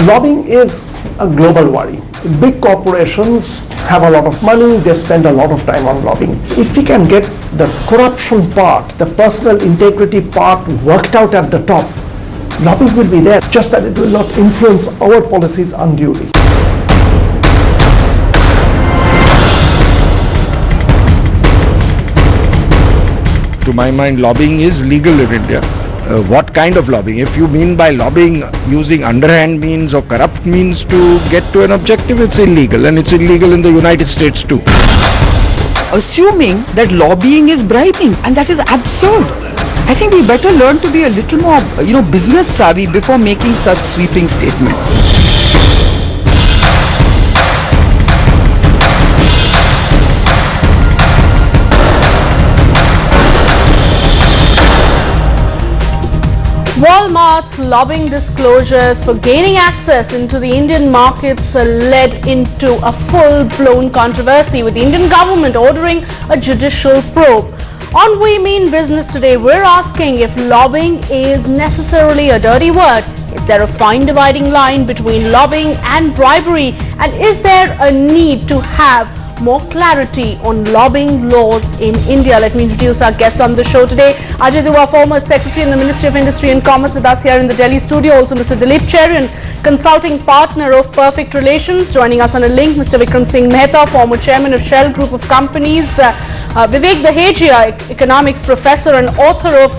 Lobbying is a global worry. Big corporations have a lot of money, they spend a lot of time on lobbying. If we can get the corruption part, the personal integrity part worked out at the top, lobbying will be there, just that it will not influence our policies unduly. To my mind, lobbying is legal in India. What kind of lobbying? If you mean by lobbying using underhand means or corrupt means to get to an objective, it's illegal, and it's illegal in the United States too. Assuming that lobbying is bribing, and that is absurd. I think we better learn to be a little more, business savvy before making such sweeping statements. Walmart's lobbying disclosures for gaining access into the Indian markets led into a full-blown controversy, with the Indian government ordering a judicial probe. On We Mean Business today, we're asking if lobbying is necessarily a dirty word. Is there a fine dividing line between lobbying and bribery? And is there a need to have more clarity on lobbying laws in India? Let me introduce our guests on the show today. Ajay Dua, former Secretary in the Ministry of Industry and Commerce, with us here in the Delhi studio. Also Mr. Dilip Cherian, consulting partner of Perfect Relations. Joining us on a link, Mr. Vikram Singh Mehta, former Chairman of Shell Group of Companies. Vivek Dahejia, economics professor and author of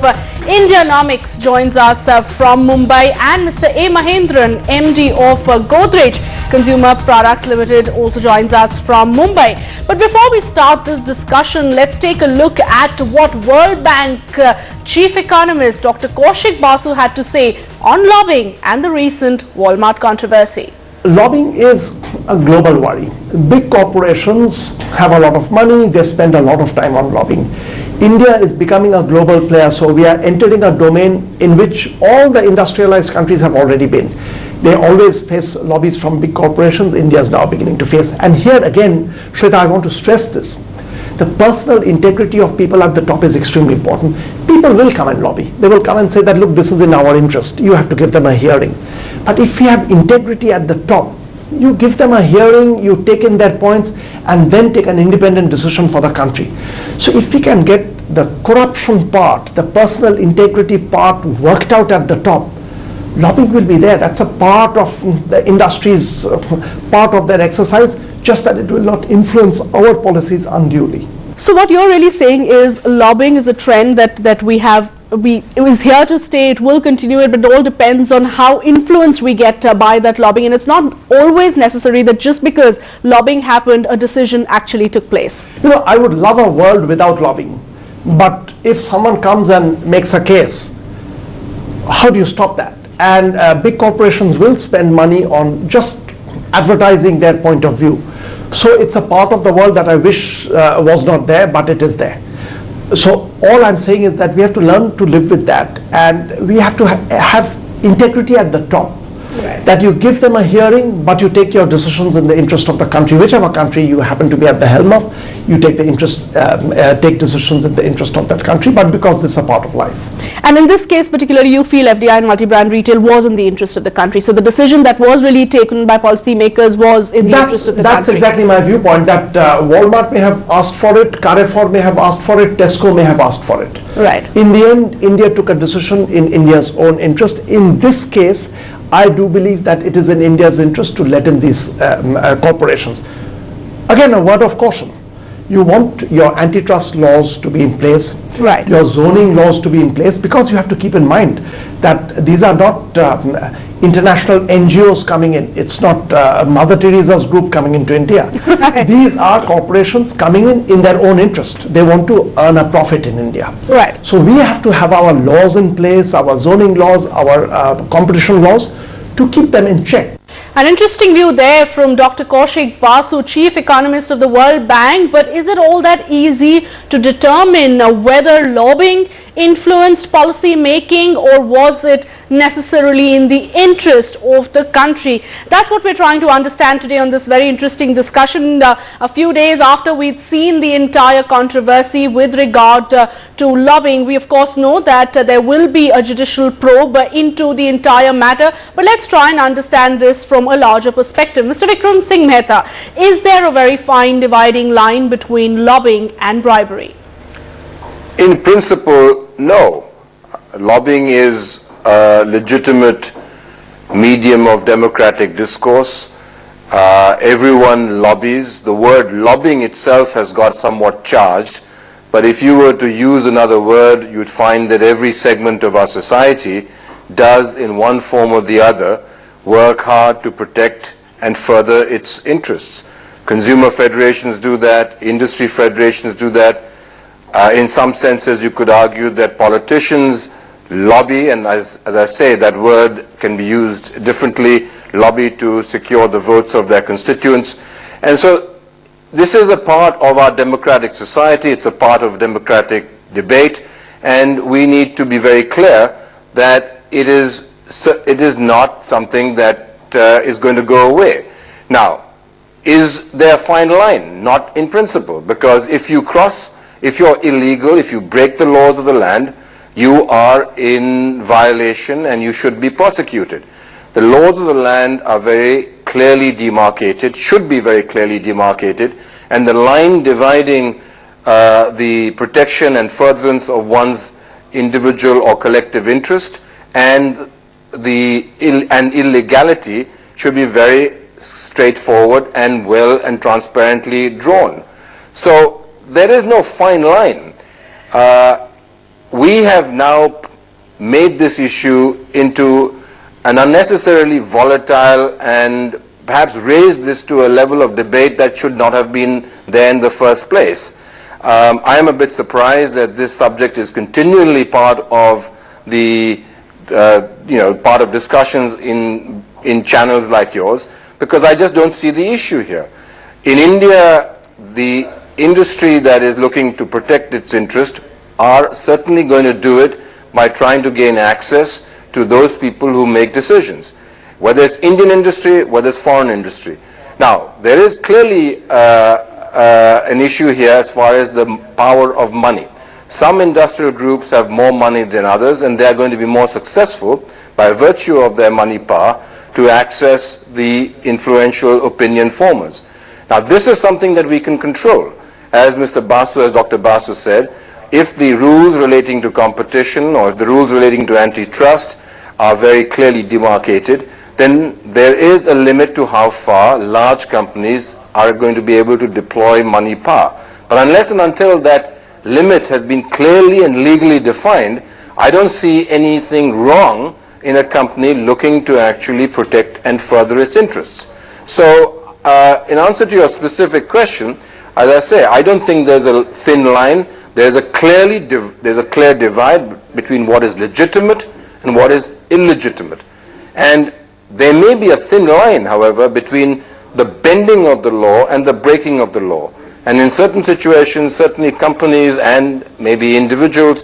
Indianomics, joins us from Mumbai, and Mr. A. Mahendran, MD of Godrej Consumer Products Limited, also joins us from Mumbai. But before we start this discussion, let's take a look at what World Bank Chief Economist Dr. Kaushik Basu had to say on lobbying and the recent Walmart controversy. Lobbying is a global worry. Big corporations have a lot of money, they spend a lot of time on lobbying. India is becoming a global player, so we are entering a domain in which all the industrialized countries have already been. They always face lobbies from big corporations. India is now beginning to face. And here again, Shweta, I want to stress this. The personal integrity of people at the top is extremely important. People will come and lobby. They will come and say that, look, this is in our interest. You have to give them a hearing. But if we have integrity at the top, you give them a hearing, you take in their points, and then take an independent decision for the country. So if we can get the corruption part, the personal integrity part worked out at the top, lobbying will be there. That's a part of the industry's part of their exercise, just that it will not influence our policies unduly. So what you're really saying is lobbying is a trend that we have. It is here to stay. It will continue, but it all depends on how influenced we get by that lobbying. And it's not always necessary that just because lobbying happened, a decision actually took place. I would love a world without lobbying. But if someone comes and makes a case, how do you stop that? And big corporations will spend money on just advertising their point of view. So it's a part of the world that I wish was not there, but it is there. So all I'm saying is that we have to learn to live with that, and we have to have integrity at the top. Right. That you give them a hearing, but you take your decisions in the interest of the country, whichever country you happen to be at the helm of. You take take decisions in the interest of that country, but because this is a part of life. And in this case particularly, you feel FDI and multi-brand retail was in the interest of the country. So the decision that was really taken by policymakers was in the interest of the country. That's exactly my viewpoint, that Walmart may have asked for it, Carrefour may have asked for it, Tesco may have asked for it. Right. In the end, India took a decision in India's own interest. In this case, I do believe that it is in India's interest to let in these corporations. Again, a word of caution. You want your antitrust laws to be in place, right, your zoning laws to be in place, because you have to keep in mind that these are not international NGOs coming in. It's not Mother Teresa's group coming into India. Right. These are corporations coming in their own interest. They want to earn a profit in India. Right. So we have to have our laws in place, our zoning laws, our competition laws, to keep them in check. An interesting view there from Dr. Kaushik Basu, Chief Economist of the World Bank. But is it all that easy to determine whether lobbying influenced policy making, or was it necessarily in the interest of the country? That's what we're trying to understand today on this very interesting discussion. A few days after we'd seen the entire controversy with regard to lobbying, we of course know that there will be a judicial probe into the entire matter, but let's try and understand this from a larger perspective. Mr. Vikram Singh Mehta, is there a very fine dividing line between lobbying and bribery? In principle, no. Lobbying is a legitimate medium of democratic discourse. Everyone lobbies. The word lobbying itself has got somewhat charged, but if you were to use another word, you'd find that every segment of our society does, in one form or the other, work hard to protect and further its interests. Consumer federations do that, industry federations do that. In some senses, you could argue that politicians lobby, and as I say, that word can be used differently, lobby to secure the votes of their constituents. And so this is a part of our democratic society, it's a part of democratic debate, and we need to be very clear that it is not something that is going to go away. Now, is there a fine line? Not in principle, because if you're illegal, if you break the laws of the land, you are in violation and you should be prosecuted. The laws of the land are very clearly demarcated, should be very clearly demarcated, and the line dividing the protection and furtherance of one's individual or collective interest and illegality should be very straightforward and well and transparently drawn. So there is no fine line. We have now made this issue into an unnecessarily volatile and perhaps raised this to a level of debate that should not have been there in the first place. I am a bit surprised that this subject is continually part of the part of discussions in channels like yours, because I just don't see the issue here. In India, the industry that is looking to protect its interest are certainly going to do it by trying to gain access to those people who make decisions, whether it's Indian industry, whether it's foreign industry. Now, there is clearly an issue here as far as the power of money. Some industrial groups have more money than others, and they are going to be more successful by virtue of their money power to access the influential opinion formers. Now, this is something that we can control. As Dr. Basu said, if the rules relating to competition or if the rules relating to antitrust are very clearly demarcated, then there is a limit to how far large companies are going to be able to deploy money power. But unless and until that limit has been clearly and legally defined, I don't see anything wrong in a company looking to actually protect and further its interests. So, in answer to your specific question, as I say, I don't think there's a thin line. There's a clear divide between what is legitimate and what is illegitimate. And there may be a thin line, however, between the bending of the law and the breaking of the law. And in certain situations, certainly companies and maybe individuals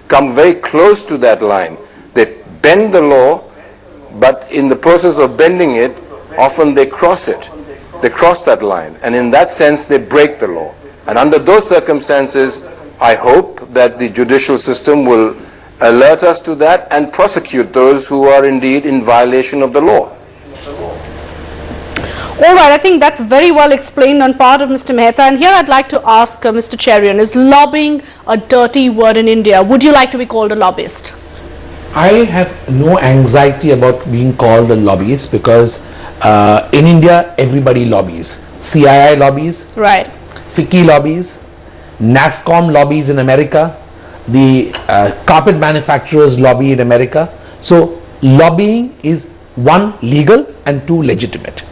come very close to that line. They bend the law, but in the process of bending it, often they cross it. They cross that line. And in that sense, they break the law. And under those circumstances, I hope that the judicial system will alert us to that and prosecute those who are indeed in violation of the law. All right, I think that's very well explained on part of Mr. Mehta. And here I'd like to ask Mr. Cherian, is lobbying a dirty word in India? Would you like to be called a lobbyist? I have no anxiety about being called a lobbyist because in India, everybody lobbies. CII lobbies, right. FICCI lobbies, NASSCOM lobbies in America, the carpet manufacturers lobby in America. So lobbying is one, legal, and two, legitimate.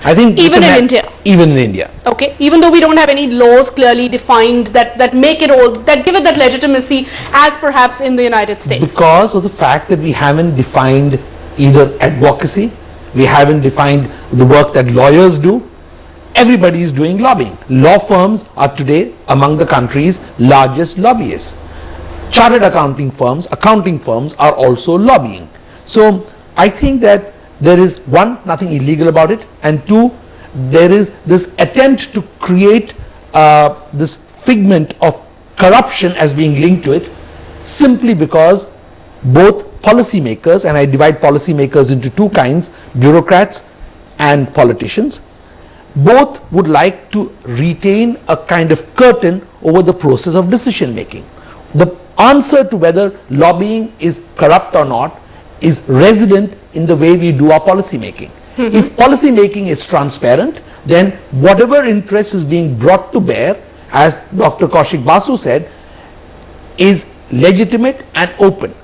I think even in India. Even in India. Okay. Even though we don't have any laws clearly defined that make it all, that give it that legitimacy as perhaps in the United States. Because of the fact that we haven't defined either advocacy, we haven't defined the work that lawyers do. Everybody is doing lobbying. Law firms are today among the country's largest lobbyists. chartered accounting firms are also lobbying. So I think that there is one, nothing illegal about it, and two, there is this attempt to create this figment of corruption as being linked to it, simply because both policymakers, and I divide policymakers into two kinds, bureaucrats and politicians, both would like to retain a kind of curtain over the process of decision making. The answer to whether lobbying is corrupt or not is resident in the way we do our policy making. If policy making is transparent, then whatever interest is being brought to bear, as Dr. Kaushik Basu said, is legitimate and open,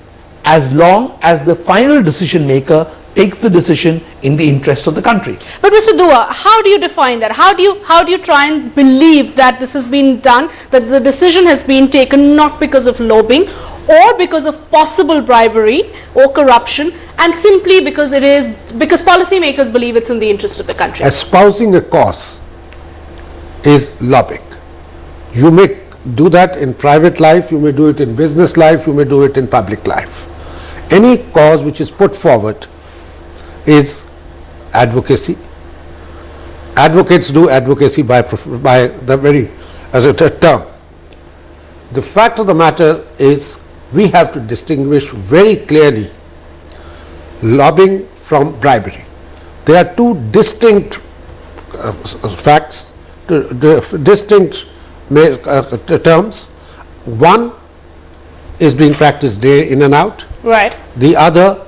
as long as the final decision maker takes the decision in the interest of the country. But Mr. Dua, how do you define that? How do you try and believe that this has been done, that the decision has been taken not because of lobbying or because of possible bribery or corruption, and simply because policymakers believe it's in the interest of the country? Espousing a cause is lobbying. You may do that in private life, you may do it in business life, you may do it in public life. Any cause which is put forward is advocacy. Advocates do advocacy by the very, as a term. The fact of the matter is, we have to distinguish very clearly lobbying from bribery. They are two distinct facts, distinct terms. One is being practiced day in and out. Right. The other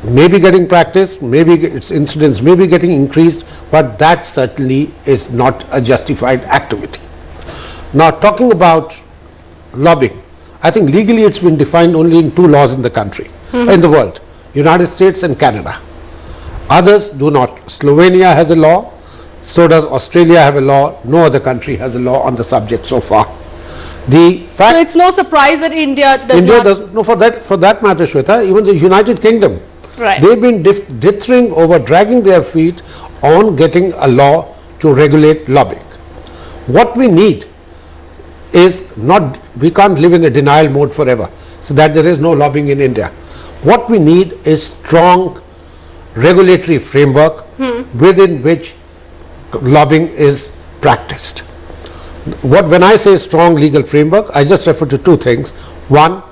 may be getting practiced, maybe its incidence may be getting increased, but that certainly is not a justified activity. Now, talking about lobbying, I think legally it's been defined only in two laws in the country, in the world, United States and Canada. Others do not. Slovenia has a law, so does Australia have a law, no other country has a law on the subject so far. The fact, So it's no surprise that India does not. no, for that matter, Shweta, even the United Kingdom, Right. they've been dithering over, dragging their feet on getting a law to regulate lobbying. What we need is not, we can't live in a denial mode forever, so that there is no lobbying in India. What we need is strong regulatory framework within which lobbying is practiced. When I say strong legal framework, I just refer to two things. One,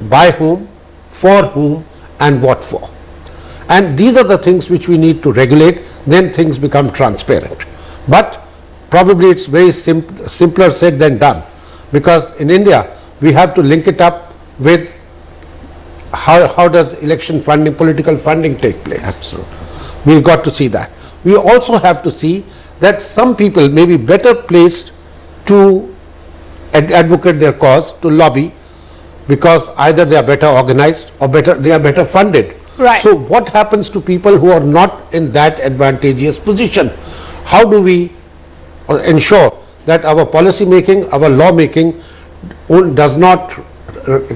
by whom, for whom, and what for. And these are the things which we need to regulate, then things become transparent. But probably it's very simpler said than done, because in India we have to link it up with how does election funding, political funding take place. Absolutely. We've got to see that. We also have to see that some people may be better placed to advocate their cause, to lobby, because either they are better organized or they are better funded. Right. So what happens to people who are not in that advantageous position? How do we ensure that our policy making, our law making does not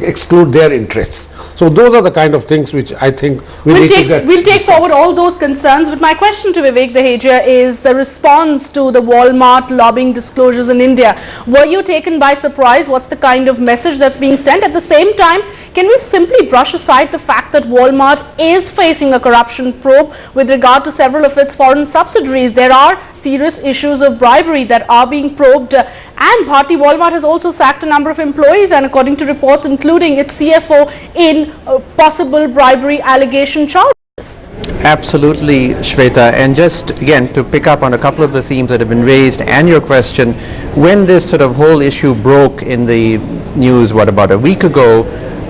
exclude their interests? So those are the kind of things which I think We'll take forward all those concerns, but my question to Vivek Daheja is the response to the Walmart lobbying disclosures in India. Were you taken by surprise? What's the kind of message that's being sent? At the same time, can we simply brush aside the fact that Walmart is facing a corruption probe with regard to several of its foreign subsidiaries? There are serious issues of bribery that are being probed, and Bharti Walmart has also sacked a number of employees, and according to reports, including its CFO, in possible bribery allegation charges. Absolutely, Shweta. And just again to pick up on a couple of the themes that have been raised and your question, when this sort of whole issue broke in the news, what, about a week ago,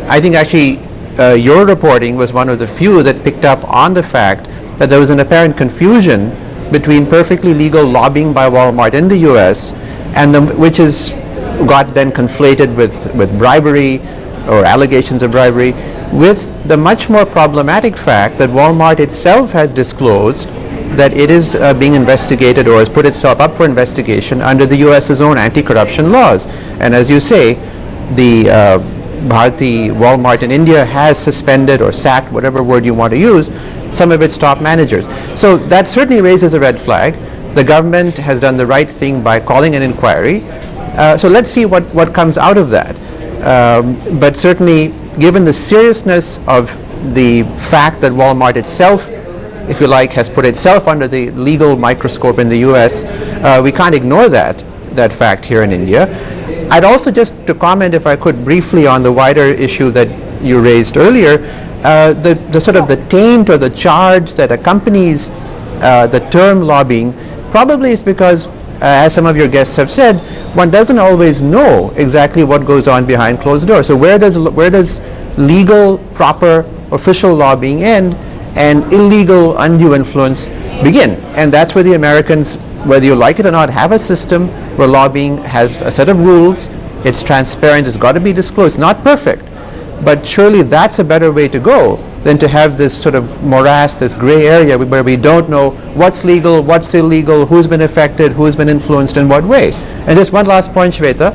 I think actually your reporting was one of the few that picked up on the fact that there was an apparent confusion between perfectly legal lobbying by Walmart in the US and which is got then conflated with bribery or allegations of bribery, with the much more problematic fact that Walmart itself has disclosed that it is being investigated or has put itself up for investigation under the US's own anti-corruption laws. And as you say, the Bharti Walmart in India has suspended or sacked, whatever word you want to use, some of its top managers. So that certainly raises a red flag. The government has done the right thing by calling an inquiry. So let's see what comes out of that. But certainly, given the seriousness of the fact that Walmart itself, if you like, has put itself under the legal microscope in the US, we can't ignore that fact here in India. I'd also just to comment, if I could, briefly on the wider issue that you raised earlier, the sort of the taint or the charge that accompanies the term lobbying probably is because, as some of your guests have said, one doesn't always know exactly what goes on behind closed doors. So where does legal, proper, official lobbying end and illegal, undue influence begin? And that's where the Americans, whether you like it or not, have a system where lobbying has a set of rules. It's transparent, it's got to be disclosed. Not perfect, but surely that's a better way to go than to have this sort of morass, this gray area where we don't know what's legal, what's illegal, who's been affected, who's been influenced in what way. And just one last point, Shweta,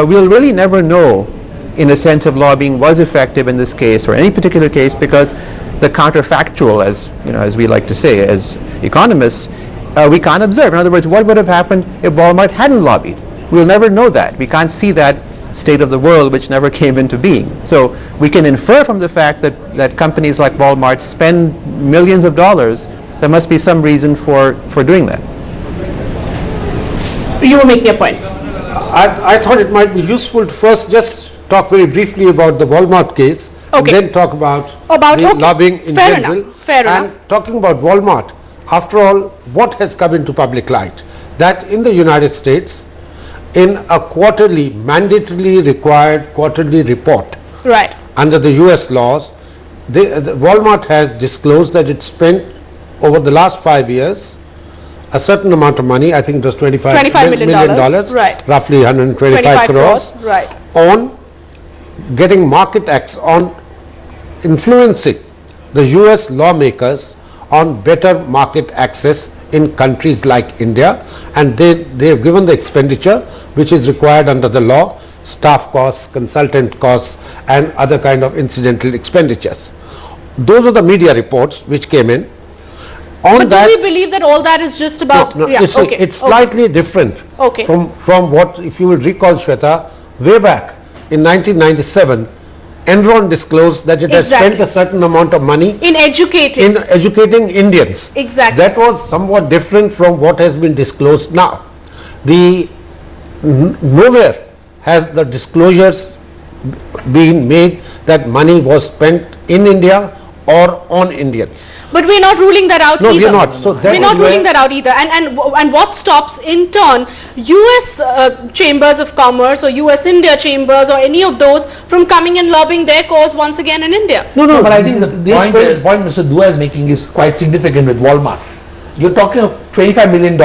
we'll really never know in a sense if lobbying was effective in this case or any particular case, because the counterfactual, as you know, as we like to say as economists, we can't observe. In other words, what would have happened if Walmart hadn't lobbied? We'll never know that. We can't see that state of the world which never came into being. So we can infer from the fact that companies like Walmart spend millions of dollars, there must be some reason for doing that. You were making a point. I thought it might be useful to first just talk very briefly about the Walmart case, Okay. and then talk about the okay. lobbying in Fair general. enough. Fair and enough. talking about Walmart, after all, what has come into public light? That in the United States, in a quarterly, mandatorily required quarterly report, Right. under the US laws, the Walmart has disclosed that it spent over the last 5 years a certain amount of money, I think it was $25 million, right. roughly 125 crores, right. on getting market access, on influencing the US lawmakers on better market access in countries like India, and they have given the expenditure which is required under the law, staff costs, consultant costs, and other kind of incidental expenditures. Those are the media reports which came in. On But that, do we believe that all that is just about... no, yeah, okay. it's slightly different Okay. from what, if you will recall, Shweta, way back in 1997, Enron disclosed that it has spent Exactly. a certain amount of money In educating. in educating Indians. Exactly. That was somewhat different from what has been disclosed now. Nowhere has the disclosures been made that money was spent in India or on Indians. But we're not ruling that out No, either. we're not. So that We're not is where- ruling that out either. And what stops, in turn, US chambers of commerce or US India chambers or any of those from coming and lobbying their cause once again in India? No, but I think the point Mr. Dua is making is quite significant with Walmart. You're talking of $25 million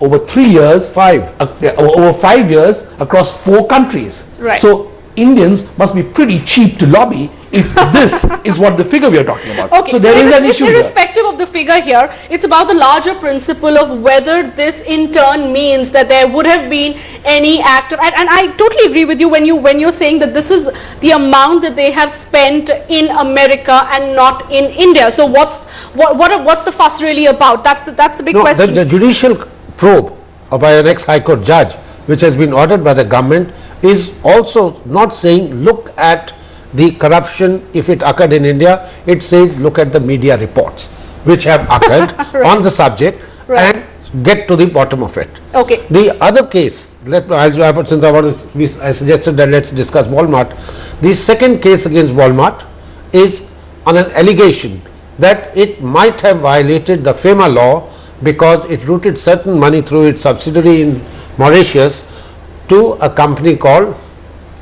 over 3 years, over 5 years across 4 countries. Right. So Indians must be pretty cheap to lobby if this is what the figure we are talking about. Okay, so there is an it's issue here. irrespective of the figure here, it's about the larger principle of whether this in turn means that there would have been any act of, and I totally agree with you when you're saying that this is the amount that they have spent in America and not in India. So what's the fuss really about? That's the big question. The judicial probe by an ex-High Court judge, which has been ordered by the government, is also not saying look at the corruption if it occurred in India. It says look at the media reports which have occurred Right. on the subject, Right. and get to the bottom of it. Okay. The other case, since I suggested that let's discuss Walmart. The second case against Walmart is on an allegation that it might have violated the FEMA law because it routed certain money through its subsidiary in Mauritius to a company called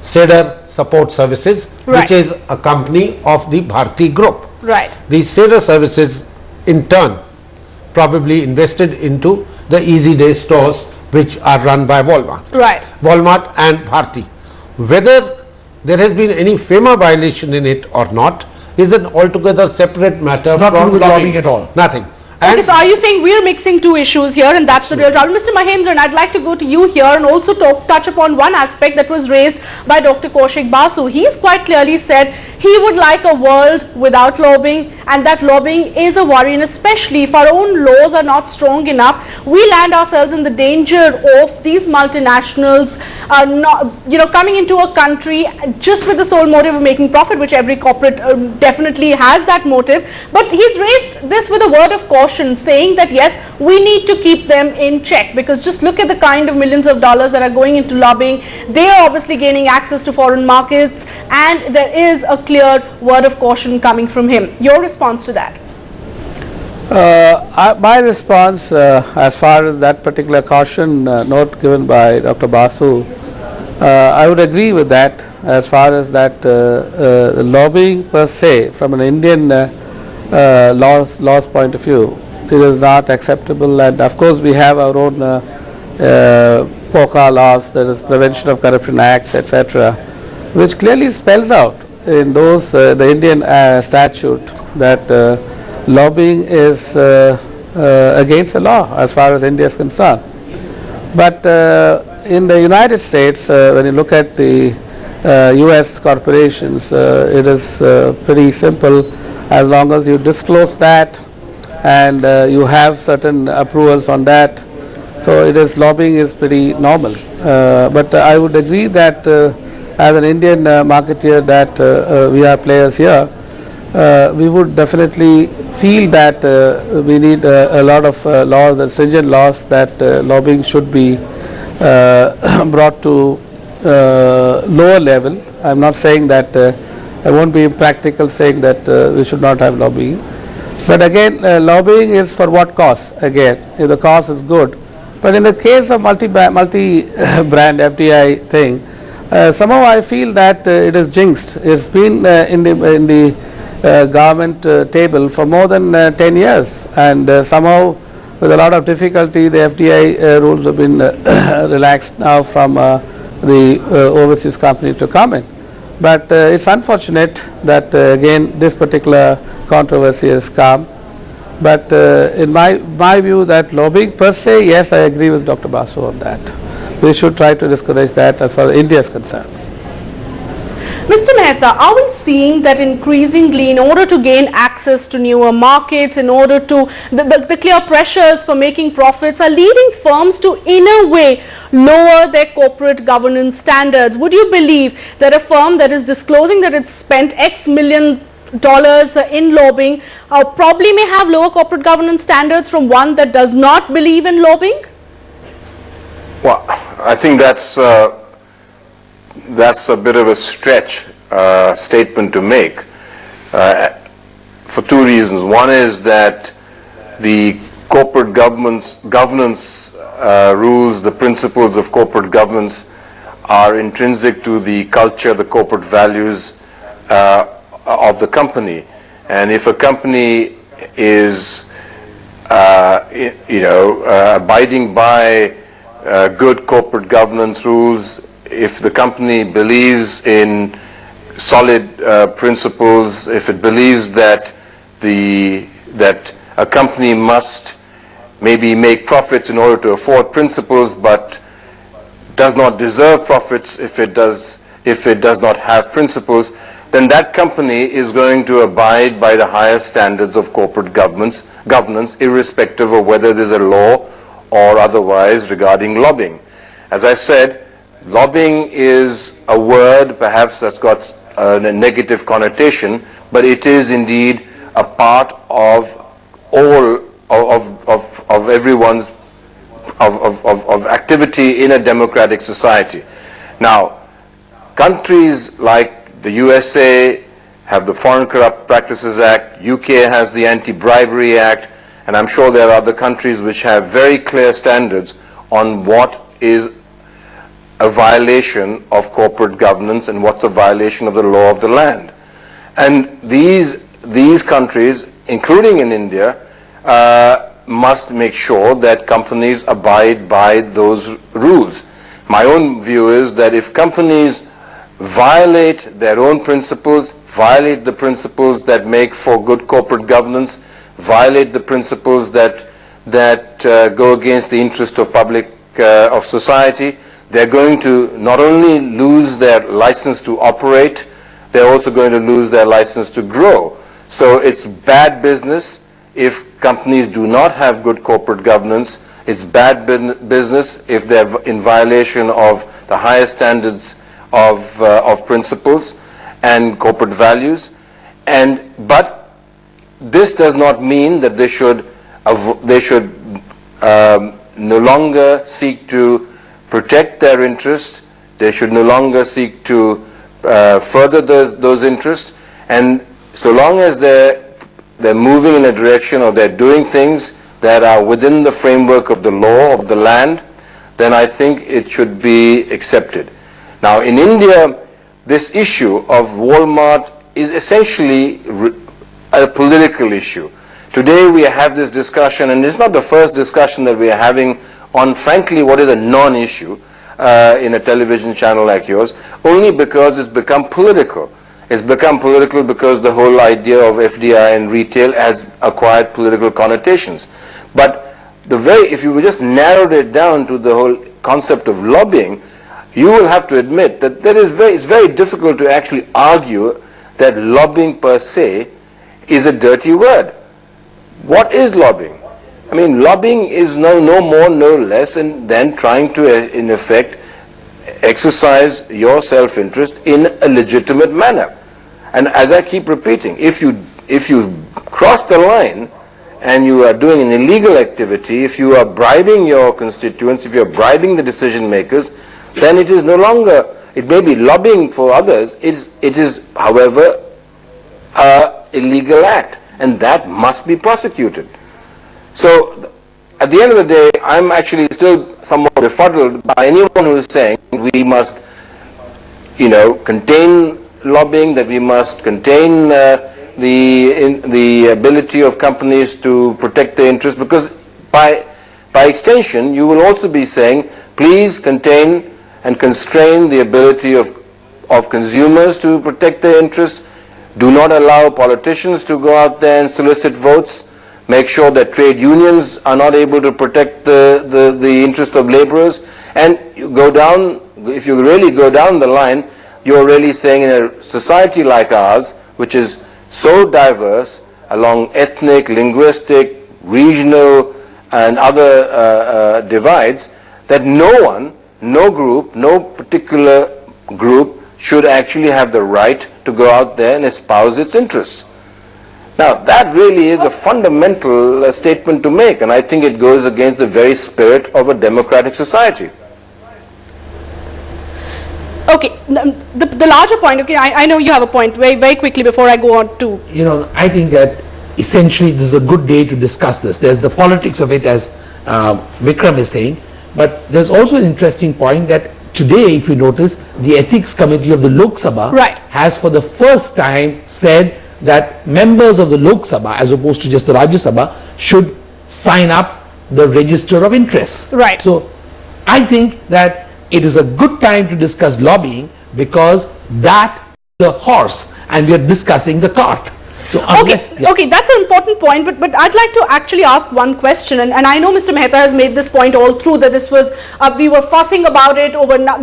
Cedar Support Services, Right. which is a company of the Bharti Group. Right. The Cedar Services in turn probably invested into the Easy Day stores which are run by Walmart. Right. Walmart and Bharti. Whether there has been any FEMA violation in it or not is an altogether separate matter Not to do from with lobbying at all. Nothing. Okay, so are you saying we're mixing two issues here, and that's the real problem? Mr. Mahendran, I'd like to go to you here and also touch upon one aspect that was raised by Dr. Kaushik Basu. He's quite clearly said He would like a world without lobbying, and that lobbying is a worry, and especially if our own laws are not strong enough, we land ourselves in the danger of these multinationals coming into a country just with the sole motive of making profit, which every corporate definitely has that motive. But he's raised this with a word of caution, saying that yes, we need to keep them in check, because just look at the kind of millions of dollars that are going into lobbying. They are obviously gaining access to foreign markets, and there is a clear word of caution coming from him. Your response to that? My response as far as that particular caution note given by Dr. Basu, I would agree with that as far as that lobbying per se from an Indian laws point of view, it is not acceptable. And of course we have our own POCA laws, that is Prevention of Corruption Acts, etc., which clearly spells out in those the Indian statute that lobbying is against the law as far as India is concerned. But in the United States, when you look at the US corporations, it is pretty simple. As long as you disclose that and you have certain approvals on that, so it is, lobbying is pretty normal. But I would agree that as an Indian marketeer that we are players here, we would definitely feel that we need a lot of laws and stringent laws that lobbying should be brought to lower level. I am not saying that I won't be impractical saying that we should not have lobbying. But again, lobbying is for what cause? Again, if the cause is good. But in the case of multi-brand FDI thing, somehow I feel that it is jinxed. It's been in the government table for more than 10 years, and somehow with a lot of difficulty the FDI rules have been relaxed now from the overseas company to come in. But it's unfortunate that again this particular controversy has come. But in my view, that lobbying per se, yes, I agree with Dr. Basu on that. We should try to discourage that as far as India is concerned. Mr. Mehta, are we seeing that increasingly, in order to gain access to newer markets, in order to, the clear pressures for making profits are leading firms to, in a way, lower their corporate governance standards? Would you believe that a firm that is disclosing that it's spent X million dollars in lobbying probably may have lower corporate governance standards from one that does not believe in lobbying? Well, I think that's a bit of a stretch statement to make for two reasons. One is that the corporate governance rules, the principles of corporate governance are intrinsic to the culture, the corporate values of the company. And if a company is abiding by good corporate governance rules, if the company believes in solid principles, if it believes that a company must maybe make profits in order to afford principles, but does not deserve profits if it does not have principles, then that company is going to abide by the highest standards of corporate governance, irrespective of whether there's a law or otherwise regarding lobbying. As I said, lobbying is a word perhaps that's got a negative connotation, but it is indeed a part of all of everyone's of activity in a democratic society. Now, countries like the USA have the Foreign Corrupt Practices Act, UK has the Anti-Bribery Act, and I'm sure there are other countries which have very clear standards on what is a violation of corporate governance and what's a violation of the law of the land. And these countries, including in India, must make sure that companies abide by those rules. My own view is that if companies violate their own principles, violate the principles that make for good corporate governance, violate the principles that go against the interest of of society, they're going to not only lose their license to operate, they're also going to lose their license to grow. So it's bad business if companies do not have good corporate governance. It's bad business if they're in violation of the highest standards of principles and corporate values. But this does not mean that they should no longer seek to protect their interests. They should no longer seek to further those interests. And so long as they're moving in a direction or they're doing things that are within the framework of the law of the land, then I think it should be accepted. Now in India, this issue of Walmart is essentially a political issue. Today we have this discussion, and it's not the first discussion that we are having on, frankly, what is a non-issue in a television channel like yours, only because it's become political. It's become political because the whole idea of FDI and retail has acquired political connotations. But if you just narrowed it down to the whole concept of lobbying, you will have to admit that it's very difficult to actually argue that lobbying per se is a dirty word. What is lobbying? I mean, lobbying is no more, no less than trying to, in effect, exercise your self-interest in a legitimate manner. And as I keep repeating, if you cross the line and you are doing an illegal activity, if you are bribing your constituents, if you are bribing the decision makers, then it is no longer, it may be lobbying for others, it is, however, an illegal act, and that must be prosecuted. So at the end of the day, I'm actually still somewhat befuddled by anyone who is saying we must, contain lobbying, that we must contain the ability of companies to protect their interests, because by extension, you will also be saying, please contain and constrain the ability of consumers to protect their interests. Do not allow politicians to go out there and solicit votes. Make sure that trade unions are not able to protect the interest of laborers. And you go down, if you really go down the line, you're really saying in a society like ours, which is so diverse along ethnic, linguistic, regional, and other divides, that no particular group should actually have the right to go out there and espouse its interests. Now, that really is a fundamental statement to make, and I think it goes against the very spirit of a democratic society. Okay, the larger point, okay, I know you have a point, very, very quickly before I go on to... I think that essentially this is a good day to discuss this. There's the politics of it, as Vikram is saying, but there's also an interesting point that today, if you notice, the Ethics Committee of the Lok Sabha has for the first time said that members of the Lok Sabha, as opposed to just the Rajya Sabha, should sign up the register of interests. Right. So I think that it is a good time to discuss lobbying, because that is the horse and we are discussing the cart. So okay, that's an important point, but I'd like to actually ask one question, and I know Mr. Mehta has made this point all through, that this was, we were fussing about it,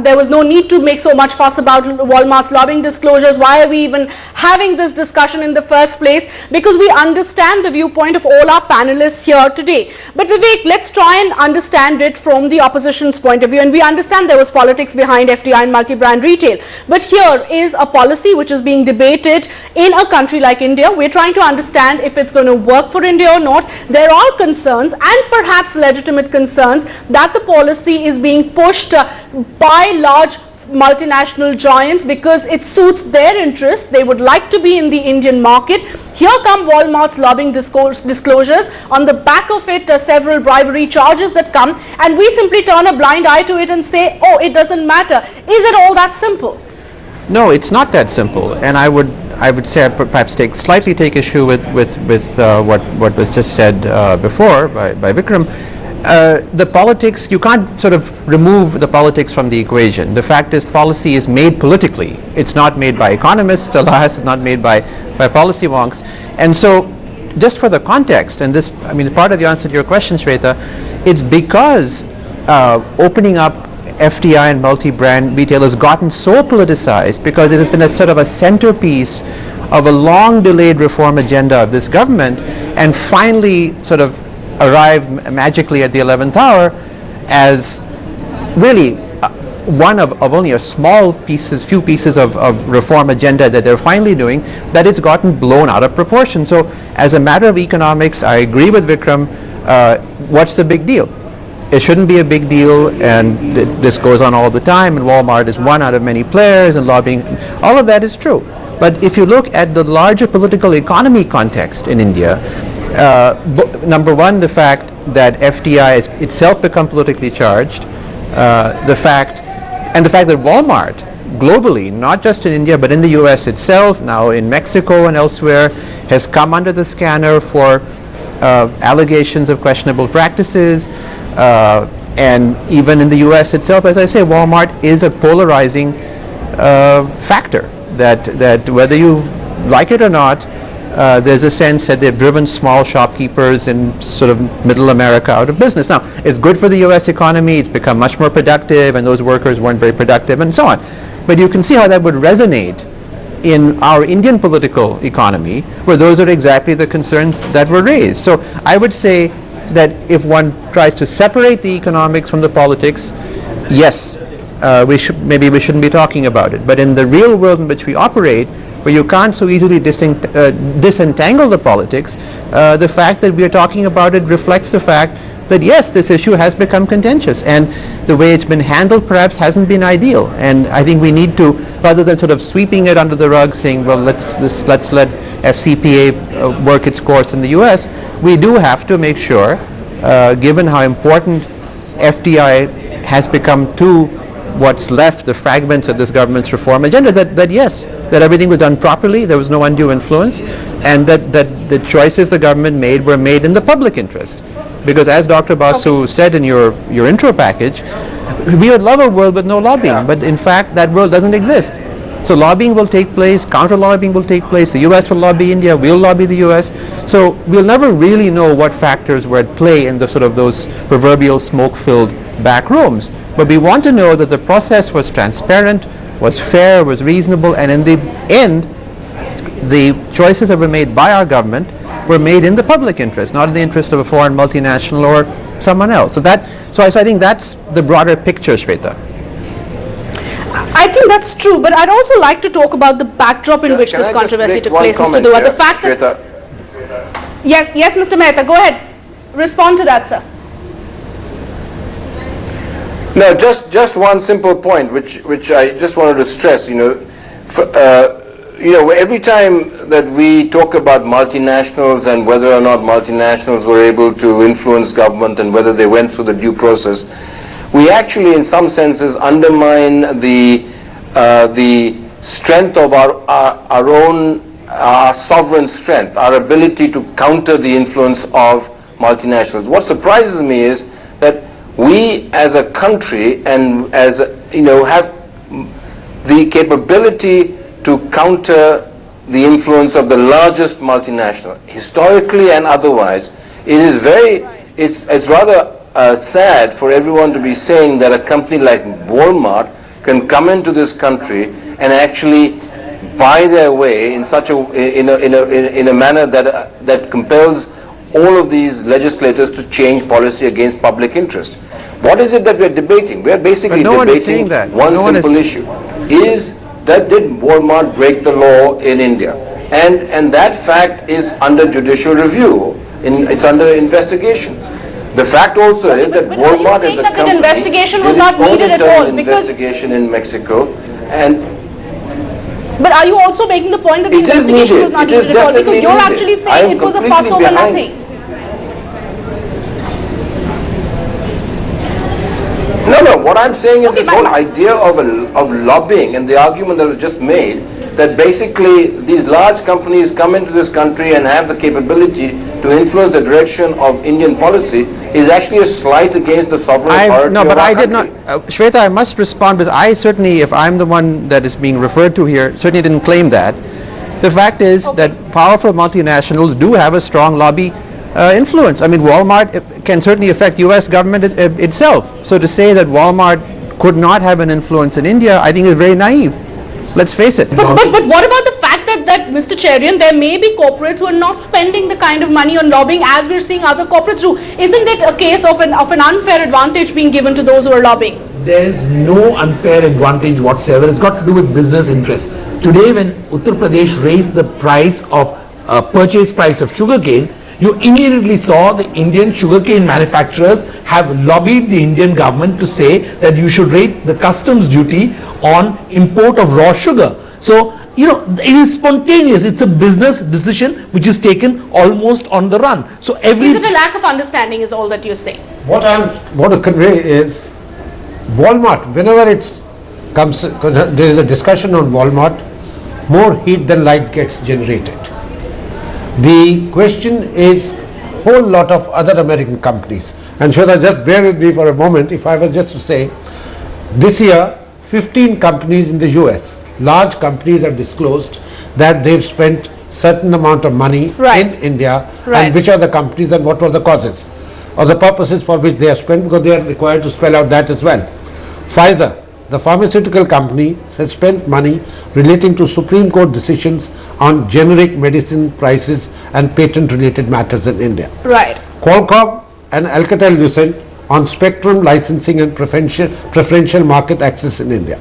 there was no need to make so much fuss about Walmart's lobbying disclosures. Why are we even having this discussion in the first place? Because we understand the viewpoint of all our panelists here today. But Vivek, let's try and understand it from the opposition's point of view, and we understand there was politics behind FDI and multi-brand retail. But here is a policy which is being debated in a country like India. We're trying to understand if it's going to work for India or not. There are concerns, and perhaps legitimate concerns, that the policy is being pushed by large multinational giants because it suits their interests. They would like to be in the Indian market. Here come Walmart's lobbying disclosures. On the back of it, several bribery charges that come, and we simply turn a blind eye to it and say, oh, it doesn't matter. Is it all that simple? No, it's not that simple, and I would say I perhaps slightly take issue with what was just said before by Vikram. The politics, you can't sort of remove the politics from the equation. The fact is, policy is made politically. It's not made by economists, alas, it's not made by policy wonks. And so, just for the context, and this, I mean, part of the answer to your question, Shweta, it's because opening up FDI and multi-brand retail has gotten so politicized because it has been a sort of a centerpiece of a long-delayed reform agenda of this government, and finally sort of arrived magically at the 11th hour as really one of only a few pieces of reform agenda that they're finally doing, that it's gotten blown out of proportion. So as a matter of economics, I agree with Vikram. What's the big deal? It shouldn't be a big deal, and this goes on all the time, and Walmart is one out of many players, and lobbying, all of that is true. But if you look at the larger political economy context in India, number one, the fact that FDI has itself become politically charged, the fact that Walmart globally, not just in India but in the US itself, now in Mexico and elsewhere, has come under the scanner for allegations of questionable practices, and even in the US itself, as I say, Walmart is a polarizing factor that whether you like it or not, there's a sense that they've driven small shopkeepers in sort of middle America out of business. Now, it's good for the US economy, it's become much more productive, and those workers weren't very productive, and so on. But you can see how that would resonate in our Indian political economy, where those are exactly the concerns that were raised. So I would say that if one tries to separate the economics from the politics, yes, maybe we shouldn't be talking about it. But in the real world in which we operate, where you can't so easily disentangle the politics, the fact that we are talking about it reflects the fact that yes, this issue has become contentious, and the way it's been handled perhaps hasn't been ideal. And I think we need to, rather than sort of sweeping it under the rug, saying, well, let's let FCPA work its course in the US, we do have to make sure, given how important FDI has become to what's left, the fragments of this government's reform agenda, that yes, that everything was done properly, there was no undue influence, and that the choices the government made were made in the public interest. Because as Dr. Basu said in your intro package, we would love a world with no lobbying, but in fact that world doesn't exist. So lobbying will take place, counter-lobbying will take place, the US will lobby India, we'll lobby the US. So we'll never really know what factors were at play in the sort of those proverbial smoke-filled back rooms. But we want to know that the process was transparent, was fair, was reasonable, and in the end, the choices that were made by our government were made in the public interest, not in the interest of a foreign multinational or someone else. So I think that's the broader picture, Shweta. I think that's true, but I'd also like to talk about the backdrop in which this controversy took place, Mr. Dua. The fact that yes, Mr. Mehta, go ahead, respond to that, sir. No, just one simple point, which I just wanted to stress. Every time that we talk about multinationals and whether or not multinationals were able to influence government and whether they went through the due process, we actually, in some senses, undermine the strength of our sovereign strength, our ability to counter the influence of multinationals. What surprises me is that we, as a country, and have the capability to counter the influence of the largest multinational, historically and otherwise. It's rather sad for everyone to be saying that a company like Walmart can come into this country and actually buy their way in such in a manner that compels all of these legislators to change policy against public interest. What is it that we're debating? We're basically debating one simple issue. Did Walmart break the law in India? And that fact is under judicial review. It's under investigation. The fact also is that Walmart is a company. That investigation was not needed at all, because investigation in Mexico, But are you also making the point that the investigation was not needed at all? Because you're actually saying it was a fuss over nothing. No, what I'm saying is this whole idea of lobbying and the argument that was just made, that basically these large companies come into this country and have the capability to influence the direction of Indian policy, is actually a slight against the sovereign authority of our country. Did not. Shweta, I must respond, because I certainly, if I'm the one that is being referred to here, certainly didn't claim that. The fact is that powerful multinationals do have a strong lobby influence. I mean, Walmart can certainly affect U.S. government itself. So to say that Walmart could not have an influence in India, I think is very naive. Let's face it. But what about the fact that Mr. Cherian, there may be corporates who are not spending the kind of money on lobbying as we're seeing other corporates do? Isn't it a case of an unfair advantage being given to those who are lobbying? There's no unfair advantage whatsoever. It's got to do with business interests. Today, when Uttar Pradesh raised the price of purchase price of sugarcane, you immediately saw the Indian sugarcane manufacturers have lobbied the Indian government to say that you should rate the customs duty on import of raw sugar. So, it is spontaneous. It's a business decision which is taken almost on the run. So Is it a lack of understanding is all that you're saying? What I want to convey is Walmart, whenever there is a discussion on Walmart, more heat than light gets generated. The question is whole lot of other American companies. And Shweta, just bear with me for a moment. If I was just to say, this year 15 companies in the US, large companies have disclosed that they've spent certain amount of money in India, and which are the companies and what were the causes or the purposes for which they have spent, because they are required to spell out that as well. Pfizer, the pharmaceutical company, has spent money relating to Supreme Court decisions on generic medicine prices and patent related matters in India. Right. Qualcomm and Alcatel-Lucent on spectrum licensing and preferential market access in India.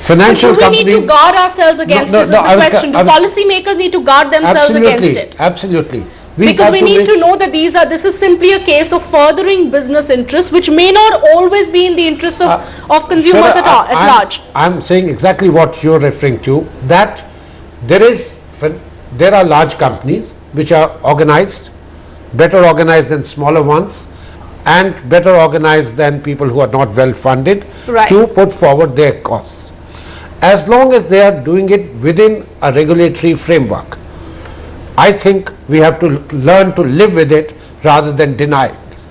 Financial but do we companies need to guard ourselves against this? Is the question. Do policymakers need to guard themselves against it? Absolutely. Because we need to know that this is simply a case of furthering business interests, which may not always be in the interests of consumers at large. I'm saying exactly what you're referring to, that there are large companies which are organized, better organized than smaller ones, and better organized than people who are not well funded to put forward their cause. As long as they are doing it within a regulatory framework, I think we have to learn to live with it rather than deny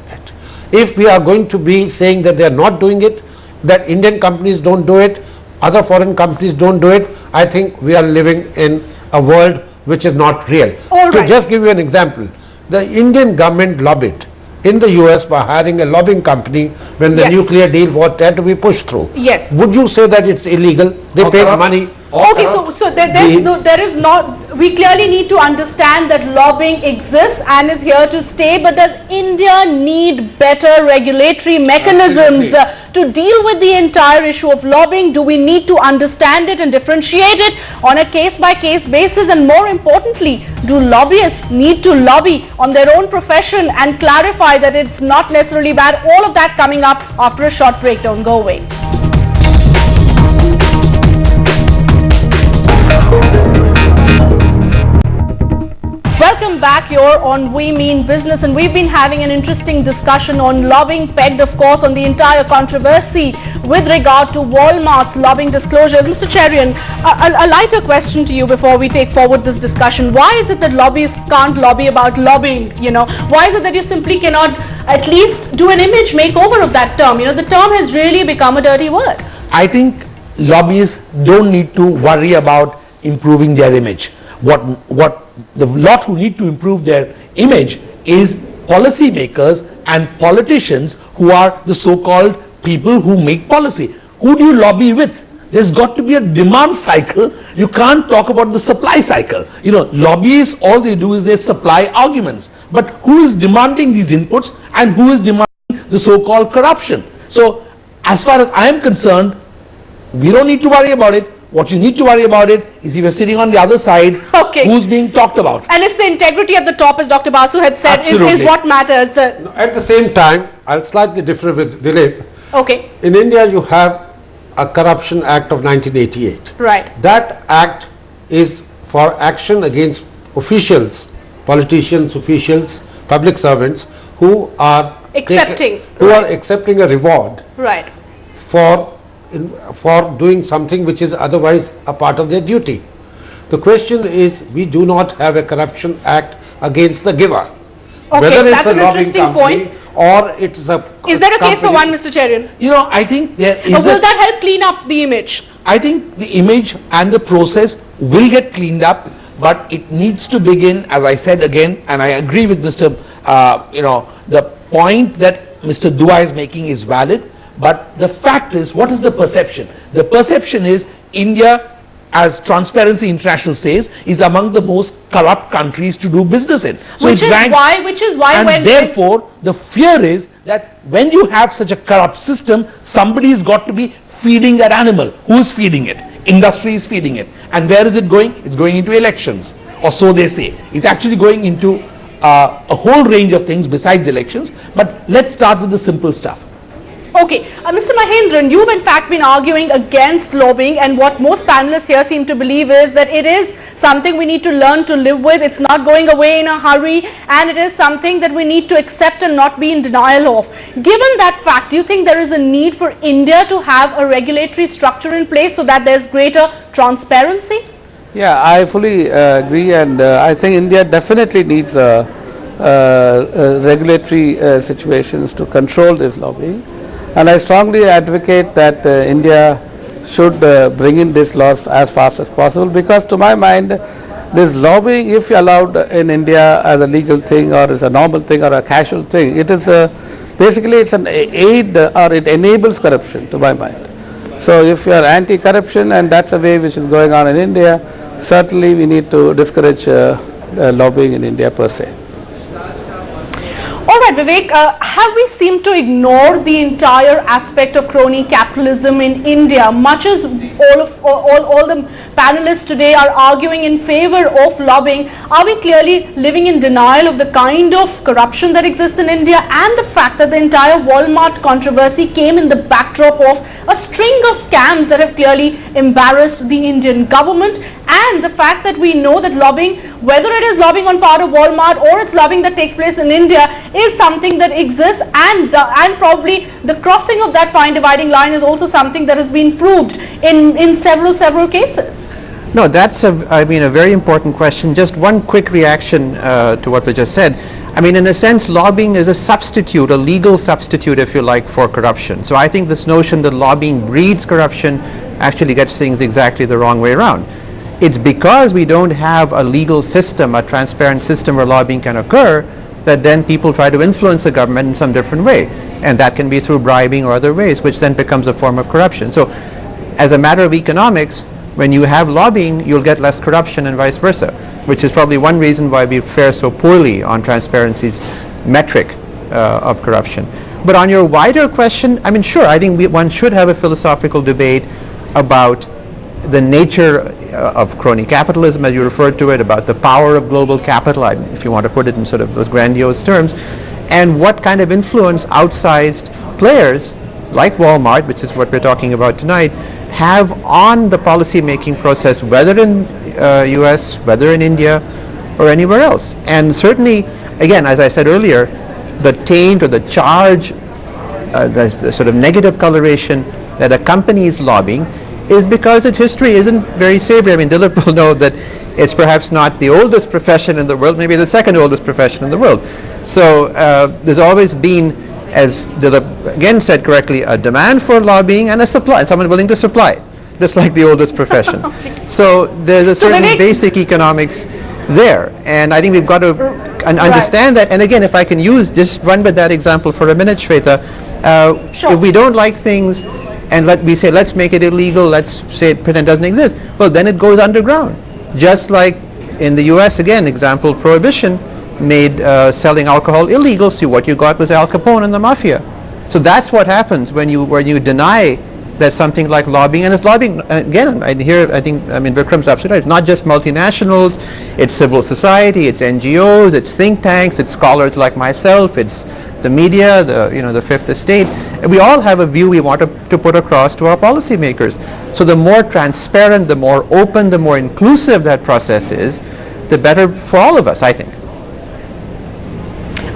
it. If we are going to be saying that they are not doing it, that Indian companies don't do it, other foreign companies don't do it, I think we are living in a world which is not real. To just give you an example, the Indian government lobbied in the US by hiring a lobbying company when the nuclear deal had to be pushed through. Yes. Would you say that it's illegal? They paid money. Okay, so there is not, we clearly need to understand that lobbying exists and is here to stay, but does India need better regulatory mechanisms to deal with the entire issue of lobbying? Do we need to understand it and differentiate it on a case-by-case basis? And more importantly, do lobbyists need to lobby on their own profession and clarify that it's not necessarily bad? All of that coming up after a short break. Don't go away. Welcome back. You're on We Mean Business, and we've been having an interesting discussion on lobbying, pegged of course on the entire controversy with regard to Walmart's lobbying disclosures. Mr. Cherian, a lighter question to you before we take forward this discussion. Why is it that lobbyists can't lobby about lobbying? Why is it that you simply cannot at least do an image makeover of that term? The term has really become a dirty word. I think lobbyists don't need to worry about improving their image. What the lot who need to improve their image is policymakers and politicians who are the so-called people who make policy. Who do you lobby with? There's got to be a demand cycle. You can't talk about the supply cycle. Lobbyists, all they do is they supply arguments. But who is demanding these inputs and who is demanding the so-called corruption? So as far as I am concerned, we don't need to worry about it. What you need to worry about it is if you're sitting on the other side, who's being talked about. And it's the integrity at the top, as Dr. Basu had said, is what matters. At the same time, I'll slightly differ with Dilip. Okay. In India, you have a Corruption Act of 1988. Right. That act is for action against officials, politicians, officials, public servants who are accepting a reward for doing something which is otherwise a part of their duty. The question is, we do not have a Corruption Act against the giver. Okay, whether it's that's an interesting point. Or it's a Is there a case for one, Mr. Cherian? I think there is. Will that help clean up the image? I think the image and the process will get cleaned up, but it needs to begin, as I said again, and I agree with Mr. The point that Mr. Dua is making is valid, But the fact is, what is the perception? The perception is India, as Transparency International says, is among the most corrupt countries to do business in. So which is why and therefore the fear is that when you have such a corrupt system, somebody's got to be feeding that animal. Who's feeding it? Industry is feeding it. And where is it going? It's going into elections, or so they say. It's actually going into a whole range of things besides elections. But let's start with the simple stuff. Okay, Mr. Mahendran, you've in fact been arguing against lobbying, and what most panelists here seem to believe is that it is something we need to learn to live with. It's not going away in a hurry, and it is something that we need to accept and not be in denial of. Given that fact, do you think there is a need for India to have a regulatory structure in place so that there's greater transparency? Yeah, I fully agree, and I think India definitely needs regulatory situations to control this lobbying. And I strongly advocate that India should bring in these laws as fast as possible, because to my mind, this lobbying, if allowed in India as a legal thing or as a normal thing or a casual thing, it is basically it's an aid or it enables corruption, to my mind. So if you are anti-corruption, and that's a way which is going on in India, certainly we need to discourage lobbying in India per se. All right, Vivek, have we seemed to ignore the entire aspect of crony capitalism in India? Much as all the panelists today are arguing in favor of lobbying, are we clearly living in denial of the kind of corruption that exists in India, and the fact that the entire Walmart controversy came in the backdrop of a string of scams that have clearly embarrassed the Indian government, and the fact that we know that lobbying, whether it is lobbying on part of Walmart or it's lobbying that takes place in India, is something that exists, and probably the crossing of that fine dividing line is also something that has been proved in several cases. No, that's a very important question. Just one quick reaction to what was just said. I mean, in a sense, lobbying is a substitute, a legal substitute, if you like, for corruption. So I think this notion that lobbying breeds corruption actually gets things exactly the wrong way around. It's because we don't have a legal system, a transparent system where lobbying can occur, that then people try to influence the government in some different way. And that can be through bribing or other ways, which then becomes a form of corruption. So as a matter of economics, when you have lobbying, you'll get less corruption and vice versa, which is probably one reason why we fare so poorly on transparency's metric of corruption. But on your wider question, I mean, sure, I think one should have a philosophical debate about the nature of crony capitalism, as you referred to it, about the power of global capital, if you want to put it in sort of those grandiose terms, and what kind of influence outsized players like Walmart, which is what we're talking about tonight, have on the policy making process, whether in US, whether in India, or anywhere else. And certainly, again, as I said earlier, the taint or the charge, the sort of negative coloration that accompanies lobbying is because its history isn't very savory. I mean, Dilip will know that it's perhaps not the oldest profession in the world, maybe the second oldest profession in the world. So there's always been, as Dilip again said correctly, a demand for lobbying and a supply, someone willing to supply, just like the oldest profession. So there's a certain basic economics there, and I think we've got to understand that. And again, if I can just run with that example for a minute, Shweta, if we don't like things, and we say, let's make it illegal, let's say pretend it doesn't exist, well, then it goes underground. Just like in the US, again, example, prohibition made selling alcohol illegal, so what you got was Al Capone and the mafia. So that's what happens when you deny that something like lobbying, and it's lobbying, again, I think Vikram's absolutely right, it's not just multinationals, it's civil society, it's NGOs, it's think tanks, it's scholars like myself, it's the media, the Fifth Estate. And we all have a view we want to put across to our policymakers. So the more transparent, the more open, the more inclusive that process is, the better for all of us, I think.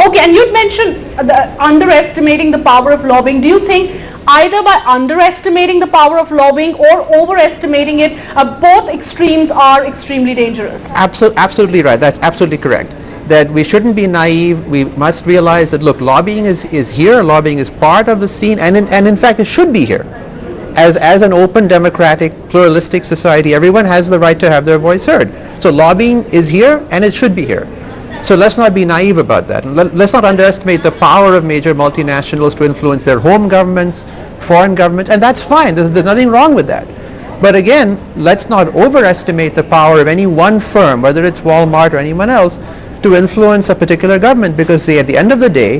Okay, and you'd mentioned underestimating the power of lobbying. Do you think either by underestimating the power of lobbying or overestimating it, both extremes are extremely dangerous? Absolutely right. That's absolutely correct. That we shouldn't be naive. We must realize that, look, lobbying is here. Lobbying is part of the scene, and in fact, it should be here. As an open, democratic, pluralistic society, everyone has the right to have their voice heard. So lobbying is here, and it should be here. So let's not be naive about that. And let's not underestimate the power of major multinationals to influence their home governments, foreign governments, and that's fine. There's nothing wrong with that. But again, let's not overestimate the power of any one firm, whether it's Walmart or anyone else, to influence a particular government, because at the end of the day,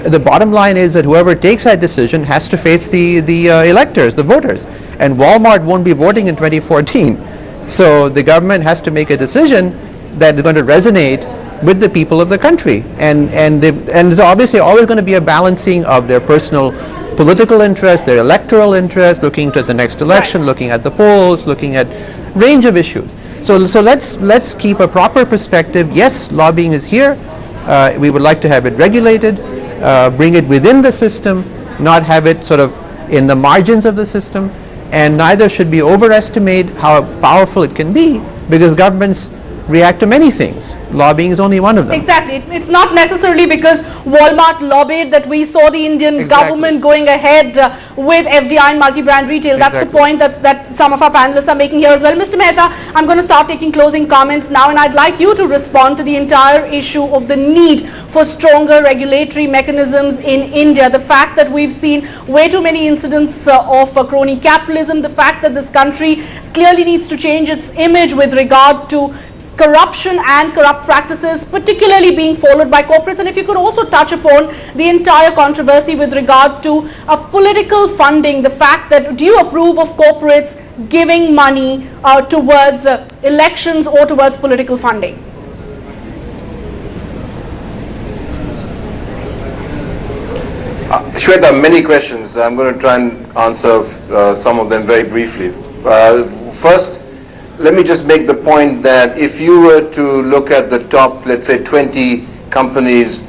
the bottom line is that whoever takes that decision has to face the electors, the voters. And Walmart won't be voting in 2014. So the government has to make a decision that is going to resonate with the people of the country. And there's obviously always going to be a balancing of their personal political interest, their electoral interest, looking to the next election, looking at the polls, looking at range of issues. So let's keep a proper perspective. Yes, lobbying is here. We would like to have it regulated, bring it within the system, not have it sort of in the margins of the system, and neither should we overestimate how powerful it can be, because governments react to many things. Lobbying is only one of them. Exactly. It's not necessarily because Walmart lobbied that we saw the Indian government going ahead with FDI and multi-brand retail. That's the point that some of our panelists are making here as well. Mr. Mehta, I'm going to start taking closing comments now, and I'd like you to respond to the entire issue of the need for stronger regulatory mechanisms in India. The fact that we've seen way too many incidents of crony capitalism, the fact that this country clearly needs to change its image with regard to corruption and corrupt practices, particularly being followed by corporates. And if you could also touch upon the entire controversy with regard to political funding, the fact that, do you approve of corporates giving money towards elections or towards political funding? Shweta, many questions. I'm going to try and answer some of them very briefly. First, let me just make the point that if you were to look at the top, let's say 20 companies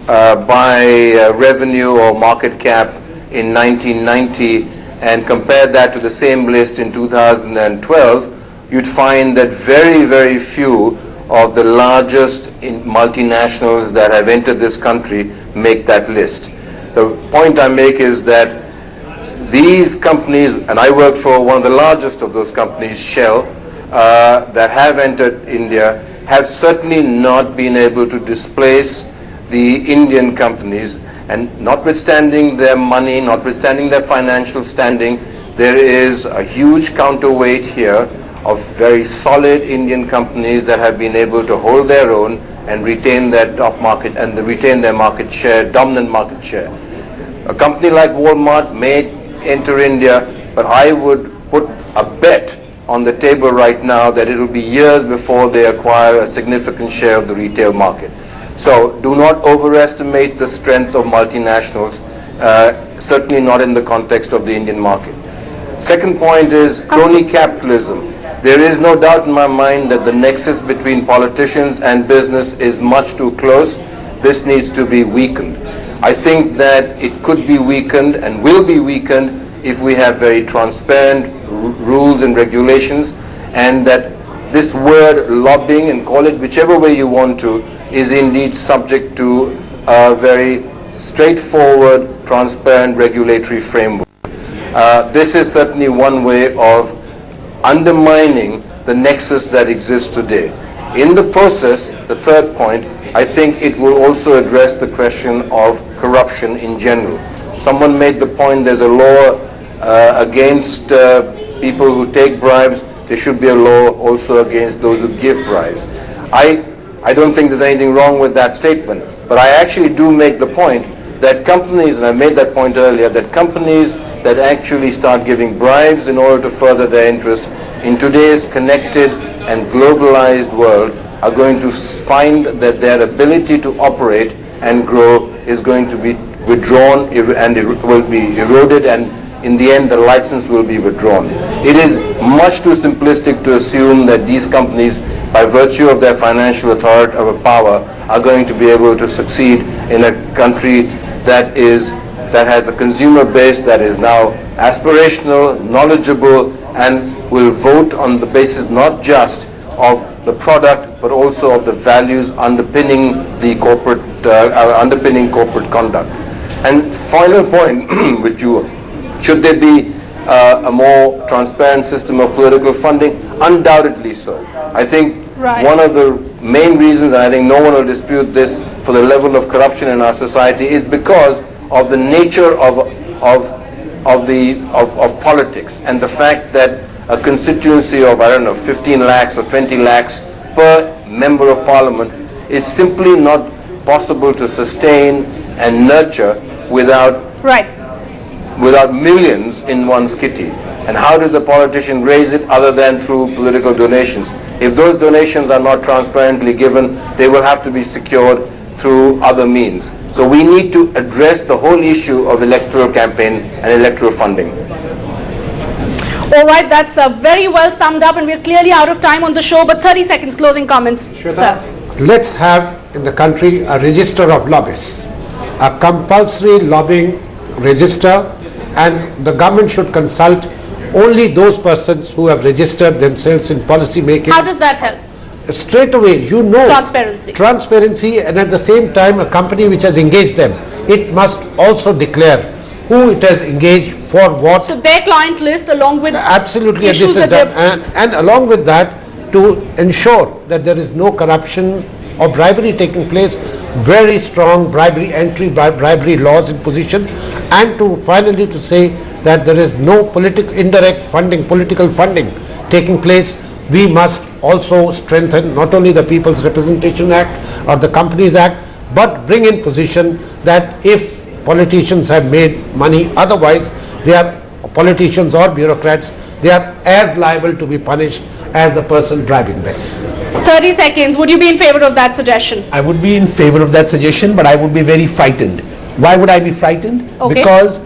by revenue or market cap in 1990 and compare that to the same list in 2012, you'd find that very, very few of the largest multinationals that have entered this country make that list. The point I make is that these companies, and I worked for one of the largest of those companies, Shell, that have entered India, have certainly not been able to displace the Indian companies. And notwithstanding their money, notwithstanding their financial standing, there is a huge counterweight here of very solid Indian companies that have been able to hold their own and retain their top market and retain their market share, dominant market share. A company like Walmart may enter India, but I would put a bet on the table right now that it will be years before they acquire a significant share of the retail market. So do not overestimate the strength of multinationals, certainly not in the context of the Indian market. Second point is crony capitalism. There is no doubt in my mind that the nexus between politicians and business is much too close. This needs to be weakened. I think that it could be weakened and will be weakened if we have very transparent rules and regulations, and that this word lobbying, and call it whichever way you want to, is indeed subject to a very straightforward, transparent regulatory framework. This is certainly one way of undermining the nexus that exists today. In the process, the third point, I think it will also address the question of corruption in general. Someone made the point there's a law against people who take bribes. There should be a law also against those who give bribes. I don't think there's anything wrong with that statement, but I actually do make the point that companies, and I made that point earlier, that companies that actually start giving bribes in order to further their interest in today's connected and globalized world are going to find that their ability to operate and grow is going to be withdrawn and it will be eroded, and in the end the license will be withdrawn. It is much too simplistic to assume that these companies, by virtue of their financial authority or power, are going to be able to succeed in a country that has a consumer base that is now aspirational, knowledgeable, and will vote on the basis not just of the product but also of the values underpinning the corporate conduct. And final point, should there be a more transparent system of political funding? Undoubtedly so. I think one of the main reasons, and I think no one will dispute this, for the level of corruption in our society is because of the nature of politics and the fact that a constituency of, I don't know, 15 lakhs or 20 lakhs per member of parliament is simply not possible to sustain and nurture without millions in one's kitty. And how does the politician raise it other than through political donations? If those donations are not transparently given, they will have to be secured through other means. So we need to address the whole issue of electoral campaign and electoral funding. All right, that's very well summed up, and we're clearly out of time on the show, but 30 seconds closing comments, sir. Let's have in the country a register of lobbyists, a compulsory lobbying register, and the government should consult only those persons who have registered themselves in policy making. How does that help? Straight away, you know, transparency, and at the same time a company which has engaged them, it must also declare who it has engaged for what. So their client list along with absolutely issues this is done, and along with that to ensure that there is no corruption or bribery taking place, very strong bribery bribery laws in position, and to finally to say that there is no indirect funding, political funding taking place. We must also strengthen not only the People's Representation Act or the Companies Act, but bring in position that if politicians have made money otherwise, they are politicians or bureaucrats, they are as liable to be punished as the person bribing them. 30 seconds. Would you be in favor of that suggestion? I would be in favor of that suggestion, but I would be very frightened. Why would I be frightened? Okay. Because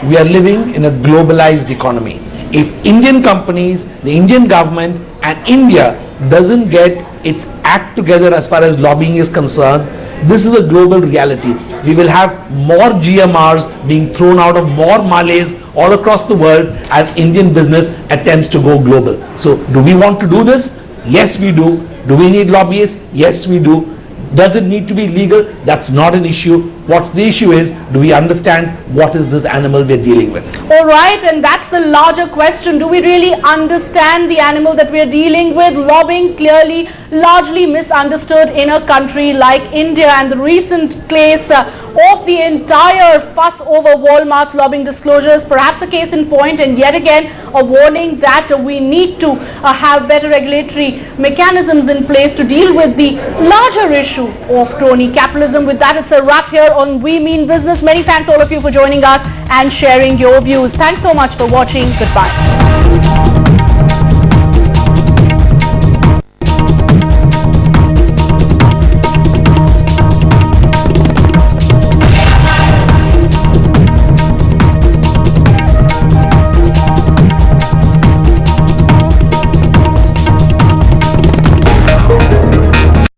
we are living in a globalized economy. If Indian companies, the Indian government and India doesn't get its act together as far as lobbying is concerned, this is a global reality. We will have more GMRs being thrown out of more Malays all across the world as Indian business attempts to go global. So do we want to do this? Yes, we do. Do we need lobbyists? Yes, we do. Does it need to be legal? That's not an issue. What's the issue is, do we understand what is this animal we're dealing with? All right, and that's the larger question. Do we really understand the animal that we're dealing with? Lobbying clearly largely misunderstood in a country like India, and the recent case of the entire fuss over Walmart's lobbying disclosures, perhaps a case in point, and yet again a warning that we need to have better regulatory mechanisms in place to deal with the larger issue of crony capitalism. With that, it's a wrap here on We Mean Business. Many thanks all of you for joining us and sharing your views. Thanks so much for watching. Goodbye.